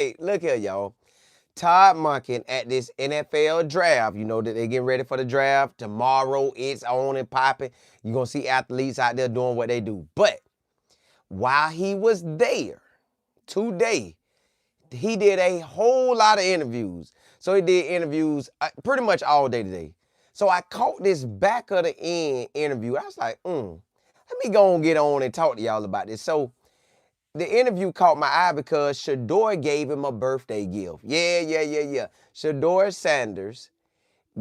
Hey, look here, y'all. Todd Monkin at this NFL draft. You know that they're getting ready for the draft. Tomorrow it's on and popping. You're going to see athletes out there doing what they do. But while he was there today, he did a whole lot of interviews. So he did interviews pretty much all day today. So I caught this back of the end interview. I was like, let me go and get on and talk to y'all about this. So the interview caught my eye because Shedeur gave him a birthday gift. Yeah. Shedeur Sanders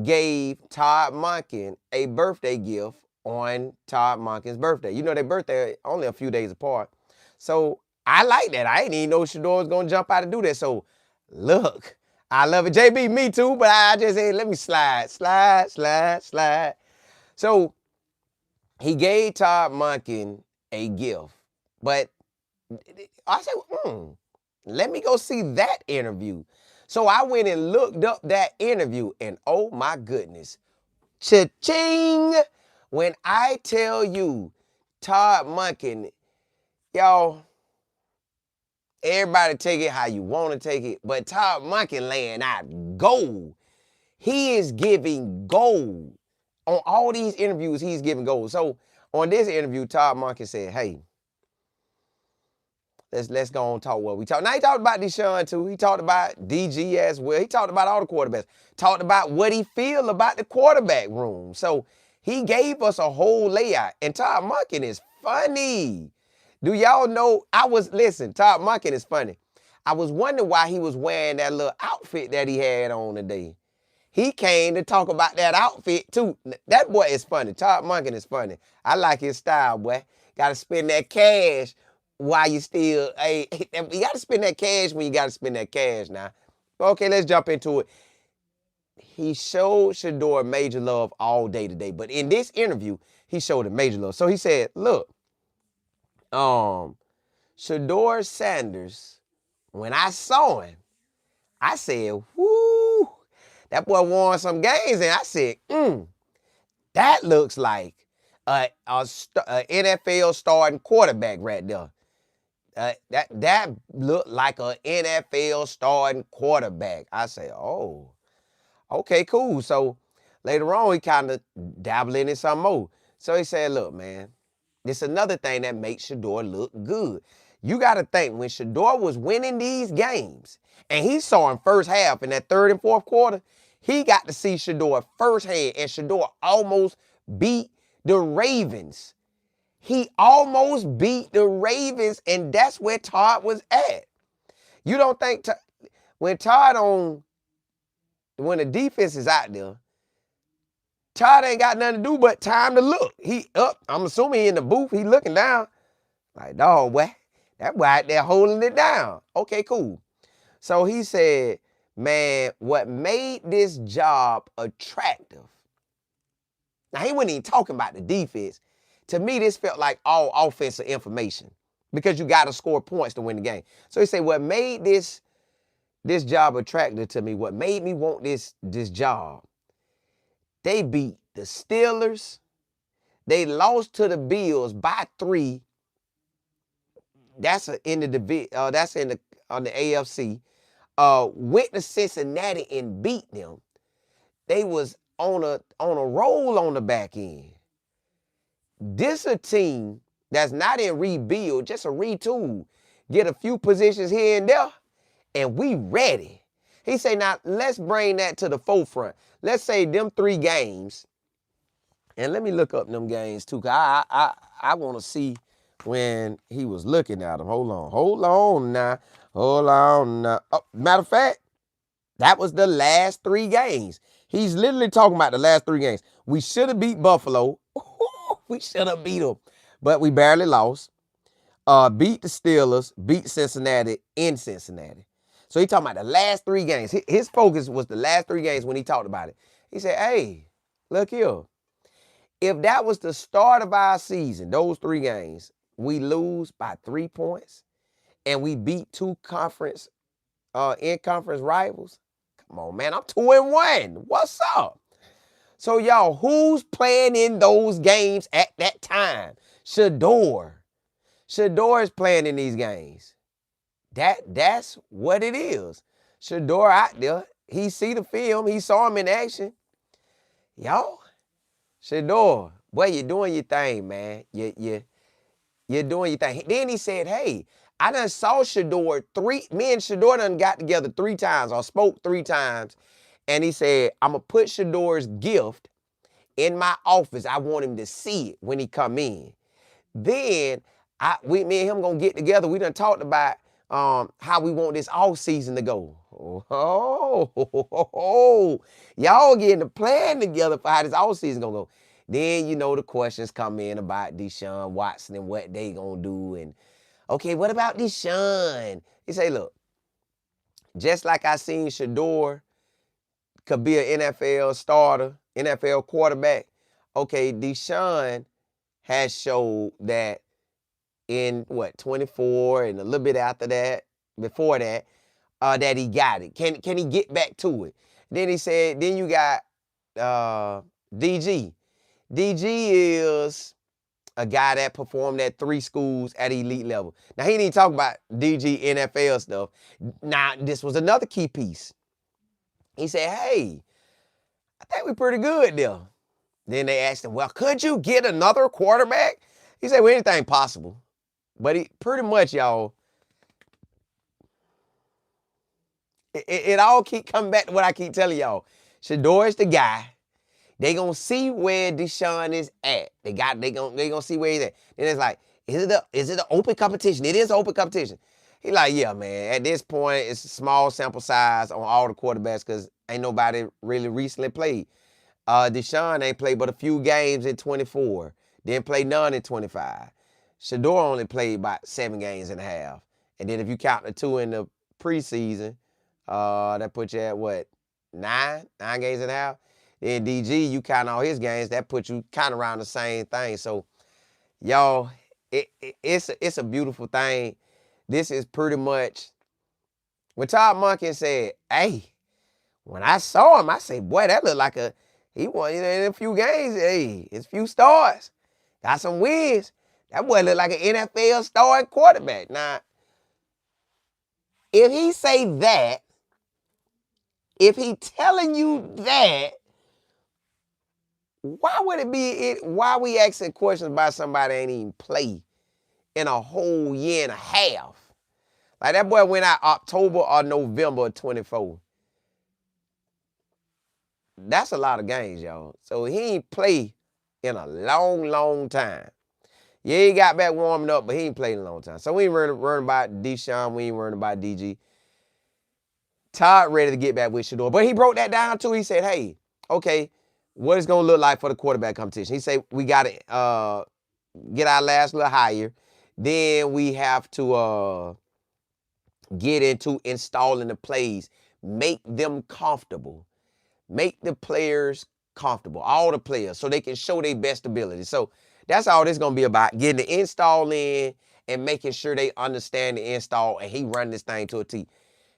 gave Todd Monkin a birthday gift on Todd Monkin's birthday. You know, their birthday only a few days apart. So I like that. I didn't even know Shedeur was going to jump out and do that. So look, I love it. JB, me too, but I just said, let me slide. So he gave Todd Monkin a gift, but I said, let me go see that interview. So I went and looked up that interview, and oh my goodness, cha-ching! When I tell you, Todd Monkin, y'all, everybody take it how you want to take it, but Todd Monkin laying out gold. He is giving gold. On all these interviews, he's giving gold. So on this interview, Todd Monkin said, hey, let's go and talk what we talk. Now he talked about Deshaun too. He talked about DG as well. He talked about all the quarterbacks. Talked about what he feel about the quarterback room. So he gave us a whole layout. And Todd Monkin is funny. Do y'all know? Todd Monkin is funny. I was wondering why he was wearing that little outfit that he had on today. He came to talk about that outfit too. That boy is funny. Todd Monkin is funny. I like his style, boy. Got to spend that cash while you still, hey, you got to spend that cash when you got to spend that cash now. Okay, let's jump into it. He showed Shador major love all day today, but in this interview, he showed him major love. So he said, look, Shedeur Sanders, when I saw him, I said, whoo, that boy won some games, and I said, that looks like a NFL starting quarterback right there. That looked like an NFL starting quarterback. I say, oh, okay, cool. So later on, he kind of dabbling in some more. So he said, look, man, this is another thing that makes Shedeur look good. You got to think, when Shedeur was winning these games, and he saw him first half in that third and fourth quarter, he got to see Shedeur firsthand, and Shedeur almost beat the Ravens. He almost beat the Ravens, and that's where Todd was at. You don't think when the defense is out there, Todd ain't got nothing to do but time to look. He up. I'm assuming he in the booth. He looking down. Like, dog, boy, that boy out there holding it down. Okay, cool. So he said, man, what made this job attractive. Now, he wasn't even talking about the defense. To me, this felt like all offensive information because you got to score points to win the game. So he said, what made this job attractive to me, what made me want this job, they beat the Steelers. They lost to the Bills by 3. That's in the on the AFC. Went to Cincinnati and beat them. They was on a roll on the back end. This a team that's not in rebuild, just a retool. Get a few positions here and there, and we ready. He say, now let's bring that to the forefront. Let's say them 3 games, and let me look up them games too, cause I want to see when he was looking at them. Hold on now. Oh, matter of fact, that was the last 3 games. He's literally talking about the last 3 games. We should have beat Buffalo. We should have beat them, but we barely lost. Beat the Steelers, beat Cincinnati in Cincinnati. So he talking about the last 3 games. His focus was the last 3 games when he talked about it. He said, hey, look here. If that was the start of our season, those 3 games, we lose by 3 points, and we beat 2 in-conference rivals. Come on, man, I'm 2-1. What's up? So, y'all, who's playing in those games at that time? Shedeur. Shedeur is playing in these games. That's what it is. Shedeur out there, he see the film, he saw him in action. Y'all, Shedeur, boy, you doing your thing, man. You're doing your thing. Then he said, hey, I done saw Shedeur me and Shedeur done got together 3 times or spoke 3 times. And he said, I'm going to put Shedeur's gift in my office. I want him to see it when he come in. Then me and him gonna get together. We done talked about how we want this off season to go. Y'all getting a plan together for how this off season gonna go. Then you know the questions come in about Deshaun Watson and what they gonna do. And okay, what about Deshaun? He say, look, just like I seen Shador could be an NFL starter, NFL quarterback. Okay, Deshaun has showed that in 24 and a little bit after that, before that, that he got it. Can he get back to it? Then he said, then you got DG. DG is a guy that performed at 3 schools at elite level. Now, he didn't talk about DG NFL stuff. Now, this was another key piece. He said, hey, I think we're pretty good there. Then they asked him, well, could you get another quarterback? He said, well, anything possible. But he pretty much, y'all, it all keep coming back to what I keep telling y'all. Shedeur is the guy. They gonna see where Deshaun is at. They gonna see where he's at. And it's like, is it an open competition? It is an open competition. He like, yeah, man. At this point, it's a small sample size on all the quarterbacks because ain't nobody really recently played. Deshaun ain't played but a few games in 24. Didn't play none in 25. Shedeur only played about 7 games and a half. And then if you count the 2 in the preseason, that puts you at what? 9 games and a half. Then DG, you count all his games, that puts you kind of around the same thing. So, y'all, it's a beautiful thing. This is pretty much when Todd Monkin said, hey, when I saw him, I said, boy, that looked like he won in a few games. Hey, it's a few starts. Got some wins. That boy looked like an NFL starting quarterback. Now, if he say that, if he telling you that, why would it be why we asking questions about somebody ain't even play in a whole year and a half? Like that boy went out October or November of 24. That's a lot of games, y'all. So he ain't play in a long, long time. Yeah, he got back warming up, but he ain't played in a long time. So we ain't worrying about Deshaun. We ain't worrying about DG. Todd ready to get back with Shedeur. But he broke that down too. He said, hey, okay, what it's going to look like for the quarterback competition. He said, we got to get our last little higher. Then we have to get into installing the plays. Make them comfortable. Make the players comfortable, all the players, so they can show their best ability. So that's all this going to be about, getting the install in and making sure they understand the install, and he run this thing to a T.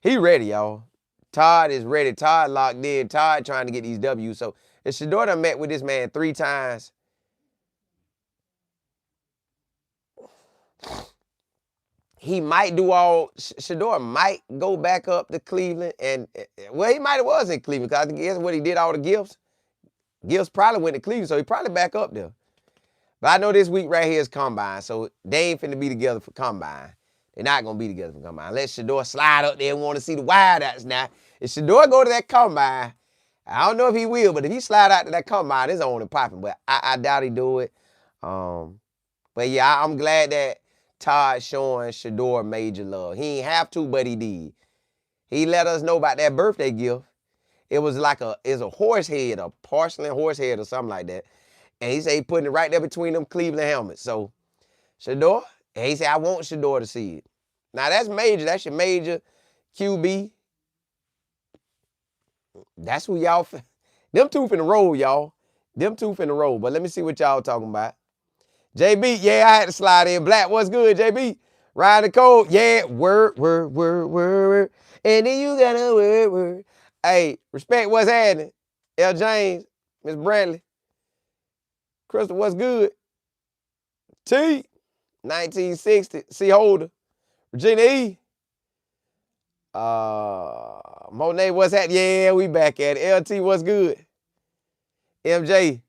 He ready, y'all. Todd is ready. Todd locked in. Todd trying to get these W's. So if Shedeur done met with this man 3 times, he might do Shedeur might go back up to Cleveland. And, well, he might have was in Cleveland because I guess what he did, all the gifts. Gifts probably went to Cleveland, so he probably back up there. But I know this week right here is Combine, so they ain't finna be together for Combine. They're not going to be together for Combine. Unless Shedeur slide up there and want to see the wideouts now. If Shedeur go to that Combine, I don't know if he will, but if he slide out to that Combine, it's on and popping. But I doubt he do it. But yeah, I'm glad that Todd showing Shedeur major love. He ain't have to, but he did. He let us know about that birthday gift. It was like it's a horse head, a porcelain horse head or something like that. And he said he putting it right there between them Cleveland helmets. So, Shedeur, and he said, I want Shedeur to see it. Now, that's major. That's your major QB. That's who y'all, them 2 finna roll, y'all. Them 2 finna roll. But let me see what y'all talking about. JB, yeah, I had to slide in. Black, what's good, JB? Ryan the code, yeah, word. And then you got a word. Hey, respect what's happening. L. James, Miss Brantley. Crystal, what's good? T, 1960, C. Holder. Virginia E. Monet, what's that? Yeah, we back at it. LT, what's good? MJ,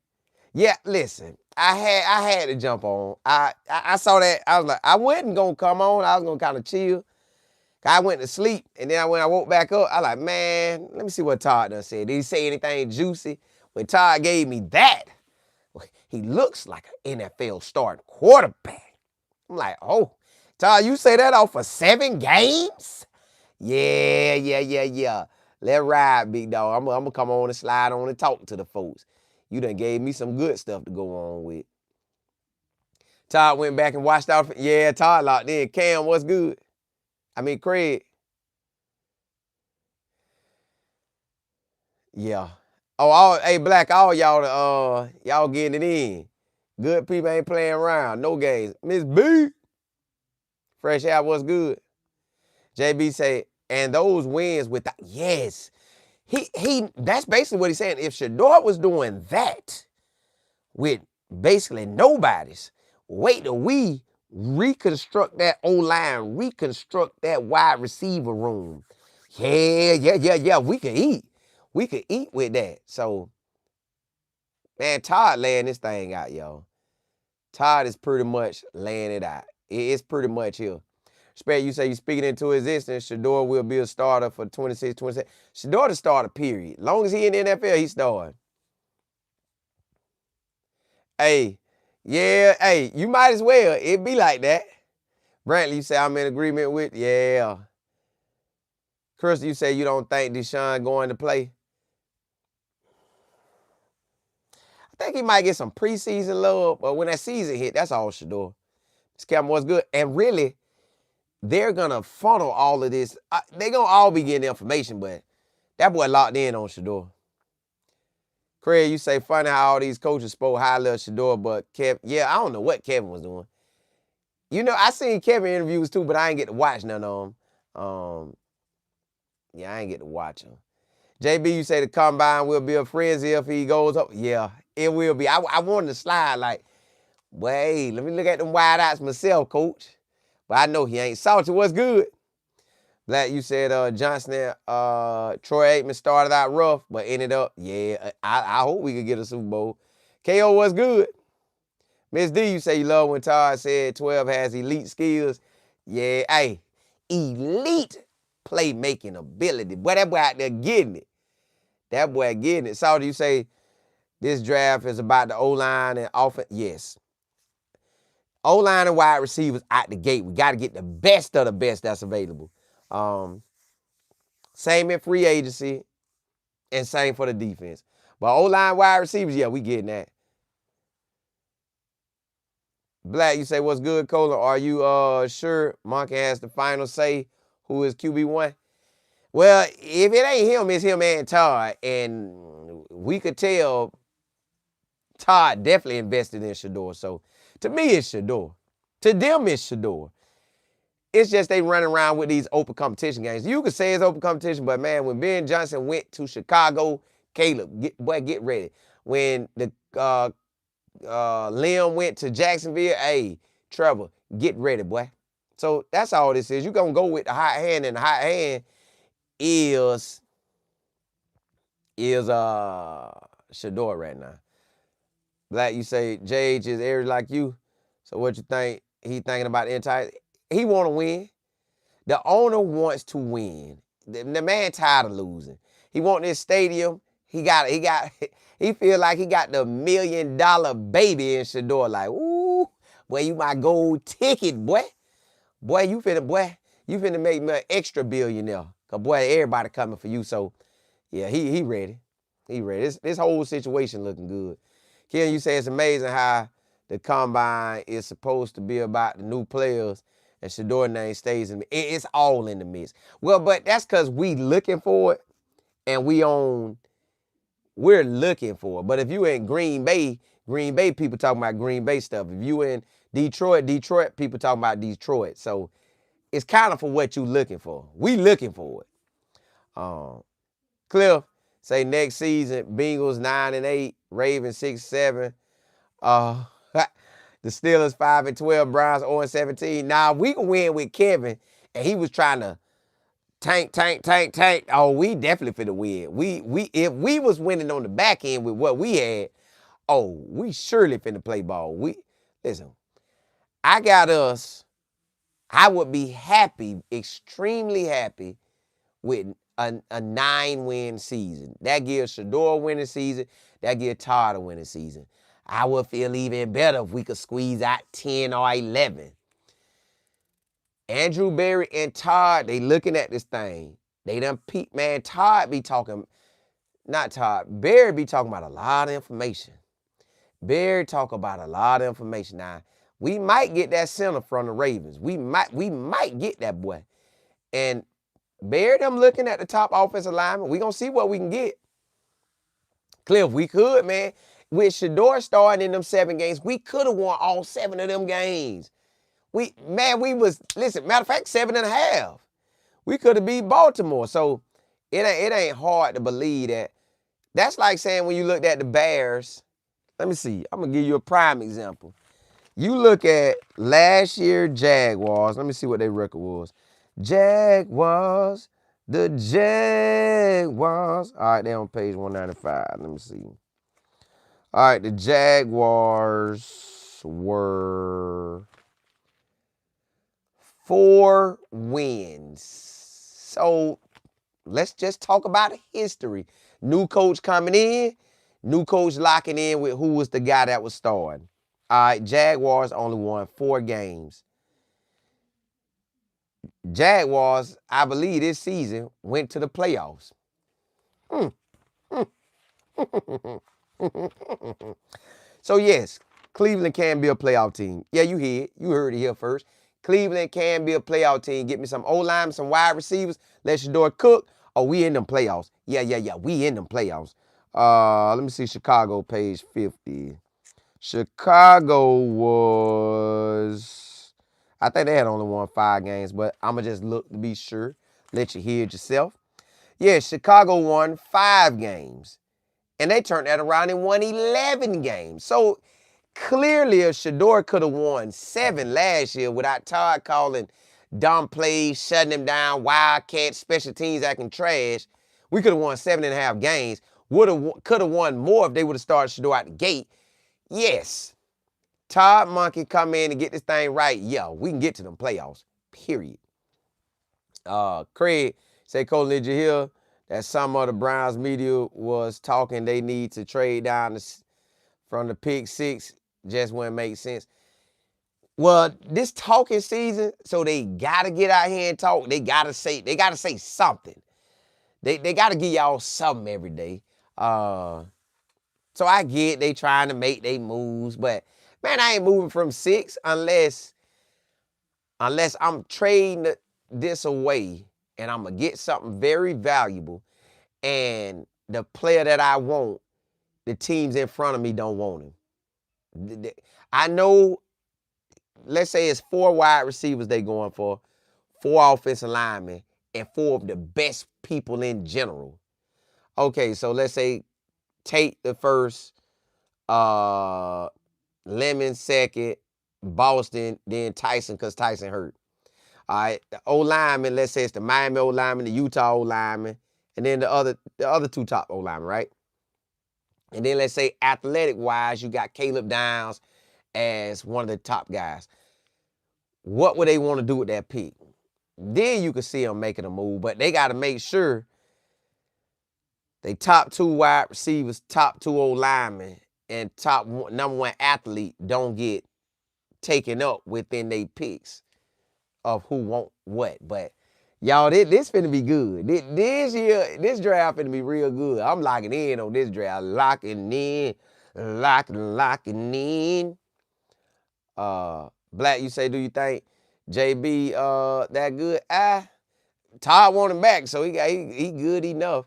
yeah, listen. I had to jump on. I saw that. I was like, I wasn't gonna come on. I was gonna kind of chill. I went to sleep, and then when I woke back up, I like, man, let me see what Todd done said. Did he say anything juicy? When Todd gave me that, he looks like an NFL starting quarterback. I'm like, oh, Todd, you say that off for 7 games? Yeah. Let ride, big dog. I'm gonna come on and slide on and talk to the folks. You done gave me some good stuff to go on with. Todd went back and watched out. Yeah, Todd locked in. Cam, what's good? Craig. Yeah. Oh, hey, Black, all y'all getting it in. Good people ain't playing around. No games. Miss B. Fresh out, what's good? JB say, and those wins with the, yes. That's basically what he's saying. If Shedeur was doing that with basically nobody's, wait till we reconstruct that O-line, reconstruct that wide receiver room. Yeah. We could eat. We could eat with that. So, man, Todd laying this thing out, y'all. Todd is pretty much laying it out. It's pretty much here. Spade, you say you speaking into existence. Shedeur will be a starter for 26, 27. Shedeur the starter, period. Long as he in the NFL, he starting. Hey, yeah, hey, you might as well. It be like that. Brantley, you say I'm in agreement with, yeah. Chris, you say you don't think Deshaun going to play. I think he might get some preseason love, but when that season hit, that's all Shedeur. This Captain was good. And really, they're going to funnel all of this. They're going to all be getting information, but that boy locked in on Shedeur. Craig, you say funny how all these coaches spoke highly of Shedeur, but Kevin, yeah, I don't know what Kevin was doing. You know, I seen Kevin interviews too, but I ain't get to watch none of them. Yeah, I ain't get to watch them. JB, you say the combine will be a frenzy if he goes up. Yeah, it will be. I wanted to slide like, wait, let me look at them wide outs myself, coach. But I know he ain't. Salty, what's good? Black, you said Johnson, Troy Aikman started out rough, but ended up, yeah, I hope we could get a Super Bowl. KO, what's good? Miss D, you say you love when Todd said 12 has elite skills. Yeah, hey, elite playmaking ability. Boy, that boy out there getting it. That boy getting it. Salty, you say this draft is about the O-line and offense. Yes. O-line and wide receivers out the gate. We got to get the best of the best that's available. Same in free agency and same for the defense. But O-line wide receivers, yeah, we getting that. Black, you say, what's good, Cola? Are you sure Monken has the final say who is QB1? Well, if it ain't him, it's him and Todd. And we could tell Todd definitely invested in Shedeur. So to me, it's Shedeur. To them, it's Shedeur. It's just they running around with these open competition games. You could say it's open competition, but man, when Ben Johnson went to Chicago, Caleb, get ready. When the Liam went to Jacksonville, hey, Trevor, get ready, boy. So that's all this is. You're going to go with the hot hand, and the hot hand is Shedeur right now. Black, you say Jage is average like you. So what you think he thinking about the entire? He want to win. The owner wants to win. The man tired of losing. He want this stadium. He feel like he got the $1 million baby in Shedeur. Like, ooh, boy, you my gold ticket, boy. Boy, you finna make me an extra billionaire. Cause boy, everybody coming for you. So, yeah, he ready. He ready. This whole situation looking good. Ken, you say it's amazing how the combine is supposed to be about the new players and Shedeur name stays in the mix. It's all in the mix. Well, but that's because we looking for it and we're looking for it. But if you in Green Bay people talking about Green Bay stuff. If you in Detroit people talking about Detroit. So it's kind of for what you looking for. We looking for it. Cliff, say next season, Bengals 9-8, Ravens 6-7. The Steelers 5-12, Browns 0-17. Now we can win with Kevin, and he was trying to tank. Oh, we definitely finna win. We if we was winning on the back end with what we had, oh, we surely finna play ball. Listen, I got us. I would be happy, extremely happy, with a 9-win season. That gives Shedeur a winning season. That gives Todd a winning season. I would feel even better if we could squeeze out 10 or 11. Andrew Berry and Todd, they looking at this thing. They done peep, man. Todd be talking, not Todd, Berry be talking about a lot of information. Berry talk about a lot of information. Now, we might get that center from the Ravens. We might get that boy. And Bear them looking at the top offensive lineman. We gonna see what we can get. Cliff, we could, man. With Shador starting in them 7 games, we could have won all 7 of them games. Listen, matter of fact, 7.5. We could have beat Baltimore. So it ain't hard to believe that. That's like saying when you looked at the Bears. Let me see. I'm gonna give you a prime example. You look at last year Jaguars. Let me see what their record was. Jaguars, the Jaguars. All right, they're on page 195. Let me see. All right, the Jaguars were 4 wins. So let's just talk about history. New coach coming in, new coach locking in with who was the guy that was starting. All right, Jaguars only won 4 games. Jaguars, I believe this season, went to the playoffs. So yes, Cleveland can be a playoff team. Yeah, you heard it here first. Cleveland can be a playoff team. Get me some O-line, some wide receivers. Let Shedeur cook. Oh, we in them playoffs. Yeah. We in them playoffs. Let me see Chicago, page 50. Chicago was, I think they had only won 5 games, but I'm going to just look to be sure. Let you hear it yourself. Yeah, Chicago won 5 games. And they turned that around and won 11 games. So clearly, if Shedeur could have won 7 last year without Todd calling dumb plays, shutting him down, wildcat, special teams acting trash, we could have won 7.5 games. Could have won more if they would have started Shedeur out the gate. Yes. Todd Monkin come in and get this thing right. Yeah, we can get to them playoffs. Period. Craig say, Cole, did you hear that some of the Browns media was talking they need to trade down from the pick 6? Just wouldn't make sense. Well, this talking season, so they gotta get out here and talk. They gotta say something. They gotta give y'all something every day. So I get they trying to make their moves, but man, I ain't moving from 6 unless I'm trading this away and I'm gonna get something very valuable, and the player that I want, the teams in front of me don't want him. I know, let's say it's 4 wide receivers they going for, 4 offensive linemen, and 4 of the best people in general. Okay, so let's say take the first, Lemon second, Boston, then Tyson because Tyson hurt. All right, the O-lineman, let's say it's the Miami O-lineman, the Utah O-lineman, and then the other 2 top O-linemen, right? And then let's say athletic-wise, you got Caleb Downs as one of the top guys. What would they want to do with that pick? Then you can see them making a move, but they got to make sure they top 2 wide receivers, top 2 O-linemen, and number 1 athlete don't get taken up within their picks of who want what. But y'all, this finna be good. This year, this draft finna be real good. I'm locking in on this draft. Locking in. Black, you say, do you think JB that good? Todd want him back, so he good enough.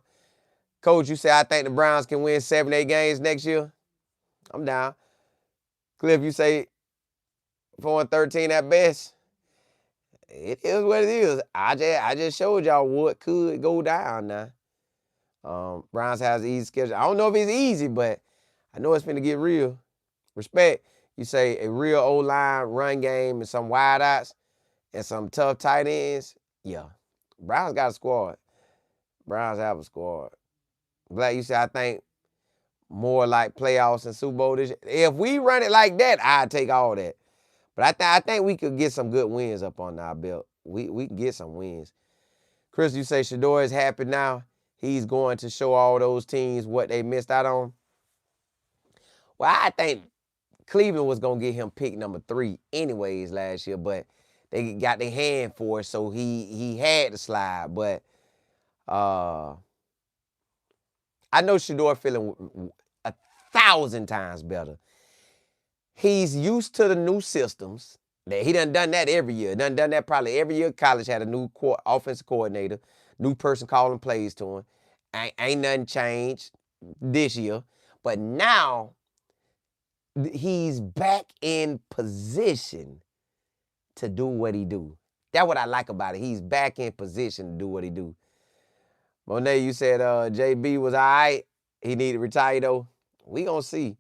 Coach, you say I think the Browns can win 7, 8 games next year? I'm down. Cliff, you say 4-13 at best? It is what it is. I just showed y'all what could go down now. Browns has an easy schedule. I don't know if it's easy, but I know it's finna get real. Respect. You say a real O-line run game and some wide outs and some tough tight ends. Yeah. Browns got a squad. Browns have a squad. Black, you say I think more like playoffs and Super Bowl this year. If we run it like that, I'd take all that. But I think we could get some good wins up on our belt. We can get some wins. Chris, you say Shedeur is happy now. He's going to show all those teams what they missed out on. Well, I think Cleveland was going to get him pick number 3 anyways last year, but they got their hand for it, so he had to slide. But I know Shedeur feeling 1,000 times better. He's used to the new systems. He done that every year. Done that probably every year. College had a new offensive coordinator, new person calling plays to him. Ain't nothing changed this year. But now he's back in position to do what he do. That's what I like about it. He's back in position to do what he do. Monet, you said JB was all right. He need to retire, though. We gonna see.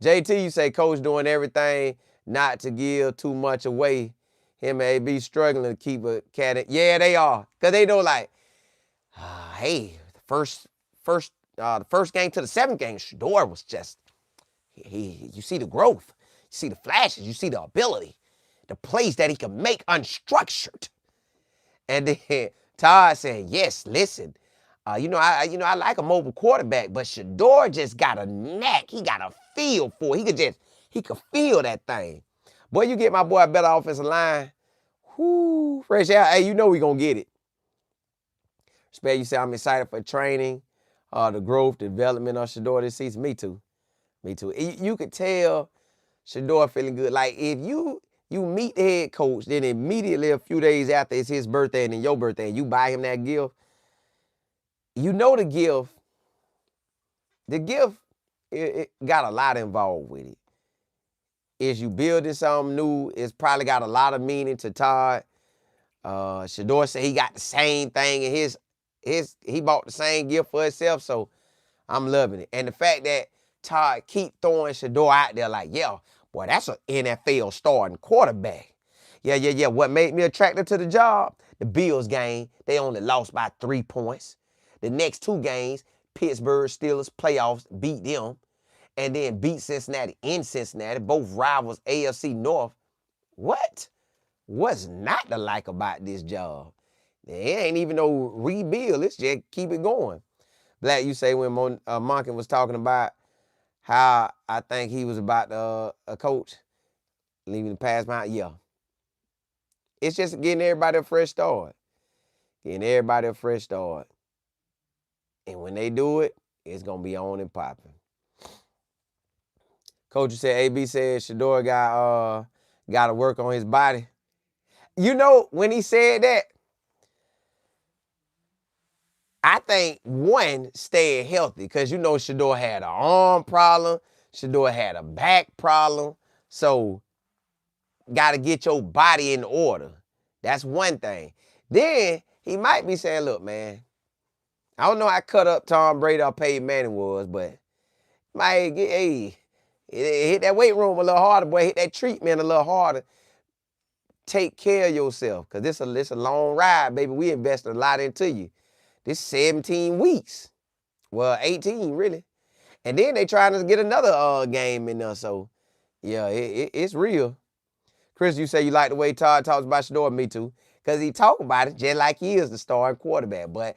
JT, you say coach doing everything not to give too much away. Him and AB struggling to keep a cat in. Yeah, they are. Because they know, like, hey, the first game to the 7th game, Shador was just, you see the growth. You see the flashes. You see the ability. The plays that he can make unstructured. And then Todd said, yes, listen, I like a mobile quarterback, but Shedeur just got a knack. He got a feel for it. He could feel that thing. Boy, you get my boy a better offensive line. Whoo, fresh out. Hey, you know we gonna get it. Spare, you say I'm excited for training, the growth, development of Shedeur this season. Me too. You could tell Shedeur feeling good. Like if you meet the head coach, then immediately a few days after it's his birthday and then your birthday, and you buy him that gift. You know the gift it got a lot involved with it. Is you building something new, it's probably got a lot of meaning to Todd. Shedeur said he got the same thing in he bought the same gift for himself, so I'm loving it. And the fact that Todd keep throwing Shedeur out there like, yeah, boy, that's an NFL starting quarterback. Yeah. What made me attracted to the job? The Bills game, they only lost by 3 points. The next 2 games, Pittsburgh Steelers playoffs beat them, and then beat Cincinnati in Cincinnati, both rivals AFC North. What's not to like about this job? It ain't even no rebuild. It's just keep it going. Black, you say when Monken was talking about how I think he was about a coach leaving the past behind. Yeah. It's just getting everybody a fresh start. And when they do it, it's going to be on and popping. Coach said, AB said Shedeur got to work on his body. You know, when he said that, I think, one, staying healthy, because you know Shedeur had an arm problem. Shedeur had a back problem. So, got to get your body in order. That's one thing. Then, he might be saying, look, man, I don't know how cut up Tom Brady or Peyton Manning was, but might get, hit that weight room a little harder, boy. Hit that treatment a little harder. Take care of yourself, because this a long ride, baby. We invested a lot into you. This 17 weeks. Well, 18, really. And then they trying to get another game in there, so, yeah, it's real. Chris, you say you like the way Todd talks about Shedeur. Me too, because he talk about it just like he is the starting quarterback, but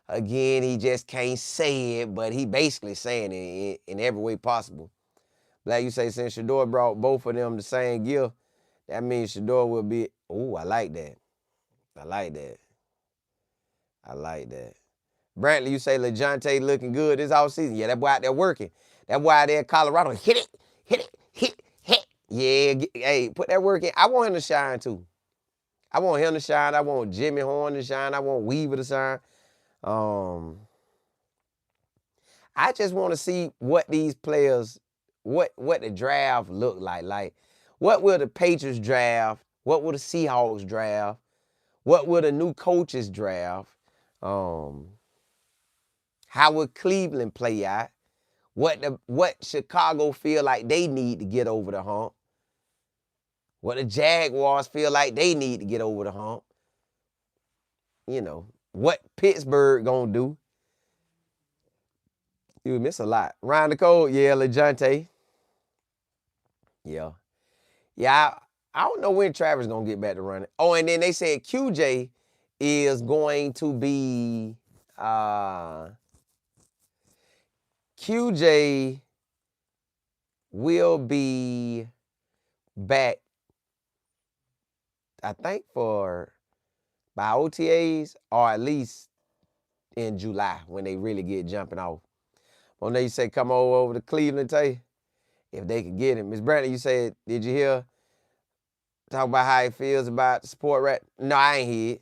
again, he just can't say it, but he basically saying it in every way possible. Like you say, since Shedeur brought both of them the same gift, that means Shedeur will be, I like that. Brantley, you say LeJohntay looking good this offseason. Yeah, that boy out there working. That boy out there in Colorado, hit it. Yeah, hey, put that work in. I want him to shine too. I want Jimmy Horn to shine. I want Weaver to shine. I just want to see what these players, what the draft look like. Like, what will the Patriots draft? What will the Seahawks draft? What will the new coaches draft? How will Cleveland play out? What Chicago feel like they need to get over the hump? What the Jaguars feel like they need to get over the hump? You know, what Pittsburgh gonna do. You miss a lot. Ryan Nicole, yeah, LeJounte. Yeah. Yeah, I don't know when Travis gonna get back to running. Oh, and then they said QJ is going to be QJ will be back, I think, for by OTAs or at least in July when they really get jumping off. Well, they say come over to Cleveland, tell you, if they could get him. Ms. Brantley, you said, did you hear talk about how he feels about the sport right? No, I ain't hear it.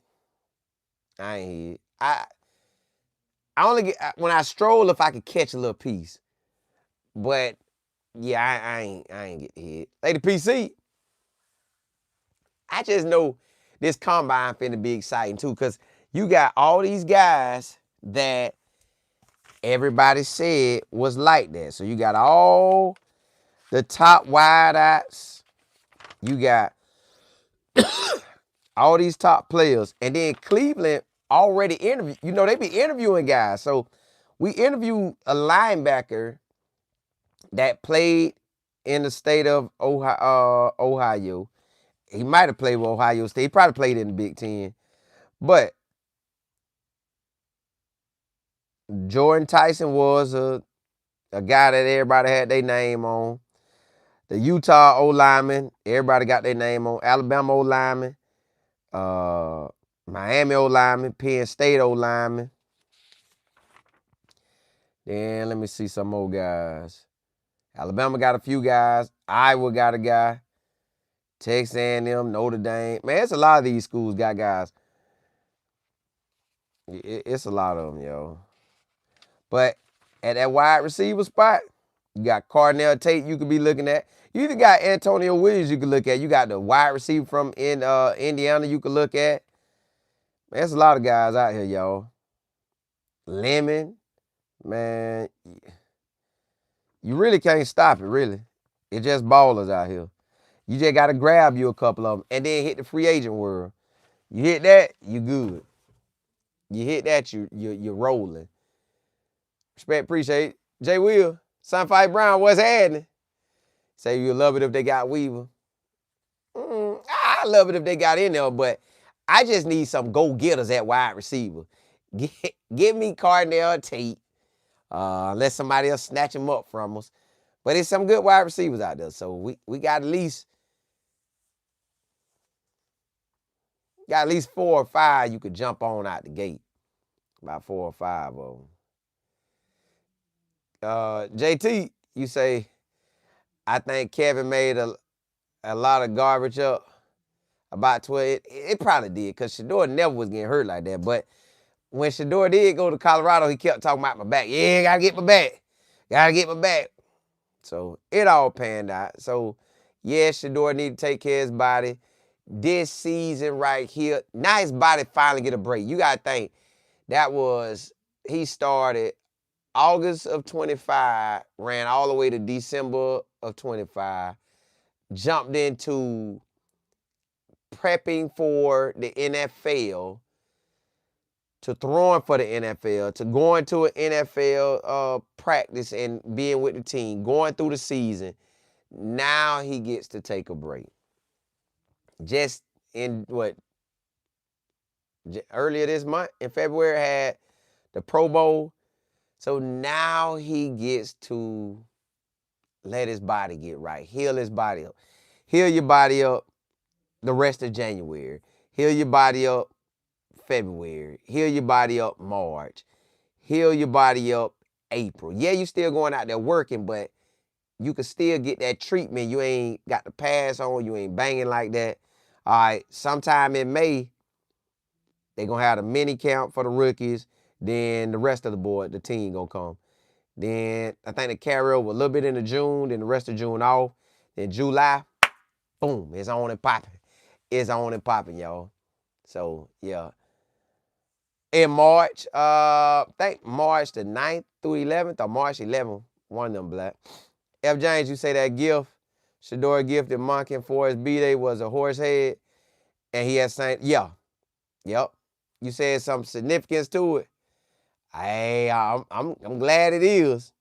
I only get when I stroll if I could catch a little piece. But yeah, I ain't get to hear it. Lady PC, I just know this combine finna be exciting too, because you got all these guys that everybody said was like that. So you got all the top wideouts. You got all these top players. And then Cleveland already interviewed. You know, they be interviewing guys. So we interviewed a linebacker that played in the state of Ohio. He might have played with Ohio State. He probably played in the Big Ten. But Jordan Tyson was a guy that everybody had their name on. The Utah O-lineman, everybody got their name on. Alabama O-lineman, Miami O-lineman, Penn State O-lineman. Then let me see some more guys. Alabama got a few guys. Iowa got a guy. Texas A&M, Notre Dame. Man, it's a lot of these schools got guys. It's a lot of them, yo. But at that wide receiver spot, you got Cardinal Tate you could be looking at. You even got Antonio Williams you could look at. You got the wide receiver from Indiana you could look at. Man, there's a lot of guys out here, y'all. Lemon, man, you really can't stop it, really. It's just ballers out here. You just got to grab you a couple of them and then hit the free agent world. You hit that, you good. You hit that, you're rolling. Respect, appreciate it. Jay Will, Sunfight Brown, what's happening? Say you love it if they got Weaver. I love it if they got in there, but I just need some go-getters at wide receiver. Give me Cardinal Tate. Let somebody else snatch him up from us. But there's some good wide receivers out there. So we got at least 4 or 5 you could jump on out the gate. About 4 or 5 of them. JT, you say, I think Kevin made a lot of garbage up about 12. It probably did, because Shedeur never was getting hurt like that. But when Shedeur did go to Colorado, he kept talking about my back. Yeah, gotta get my back. Gotta get my back. So it all panned out. So yeah, Shedeur need to take care of his body. This season right here, now his body finally get a break. You gotta think, he started August of 25, ran all the way to December of 25, jumped into prepping for the NFL, to throwing for the NFL, to going to an NFL practice and being with the team, going through the season. Now he gets to take a break. Just in earlier this month, in February, had the Pro Bowl. So now he gets to let his body get right, heal his body up. Heal your body up the rest of January. Heal your body up February. Heal your body up March. Heal your body up April. Yeah, you still going out there working, but you can still get that treatment. You ain't got the pads on. You ain't banging like that. All right, sometime in May, they're going to have a mini camp for the rookies. Then the rest of the team going to come. Then I think they carry over a little bit into June, then the rest of June off. Then July, boom, it's on and popping. It's on and popping, y'all. So, yeah. In March, I think March the 9th through 11th or March 11th, one of them black. F. James, you say that gift, Shedeur gifted Monken for his B-Day was a horse head, and he had saying, yeah. Yep. You said some significance to it. Hey, I'm glad it is.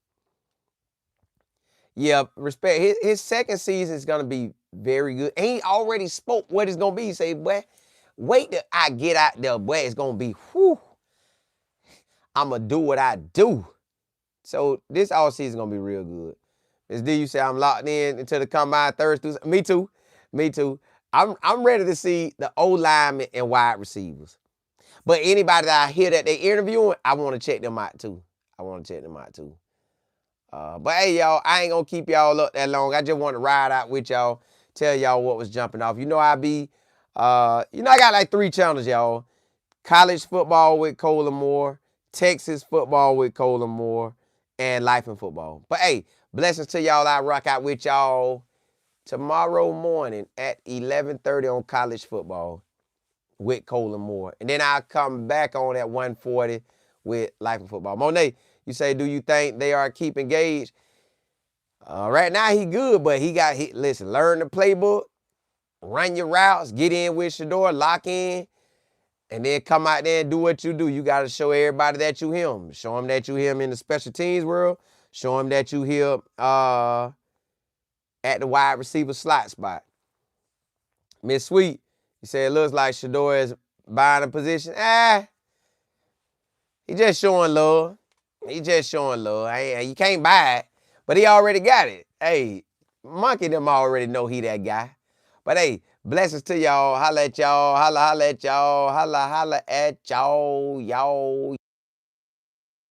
Yeah, respect. His second season is gonna be very good. And he already spoke what it's gonna be. He say, boy, wait till I get out there, boy. It's gonna be whew. I'ma do what I do. So this all season gonna be real good. Ms. D, you say I'm locked in until the combine Thursday. Me too. Me too. I'm ready to see the O-linemen and wide receivers. But anybody that I hear that they interviewing, I want to check them out too. But hey, y'all, I ain't gonna keep y'all up that long. I just want to ride out with y'all, tell y'all what was jumping off. You know I got like 3 channels, y'all. College football with Cole Moore, Texas football with Cole Moore, and life in football. But hey, blessings to y'all. I rock out with y'all tomorrow morning at 11:30 on college football with Cole Moore. And then I'll come back on at 1:40 with life in football. Monet, you say, do you think they are keeping Gage? Right now he good, but listen, learn the playbook, run your routes, get in with Shedeur, lock in, and then come out there and do what you do. You got to show everybody that you him. Show them that you him in the special teams world. Show them that you him at the wide receiver slot spot. Miss Sweet, you say it looks like Shador is buying a position. He just showing love. You can't buy it, but he already got it. Hey, Monken them already know he that guy. But hey, blessings to y'all. Holla at y'all. Holla at y'all. Holla at y'all. Y'all.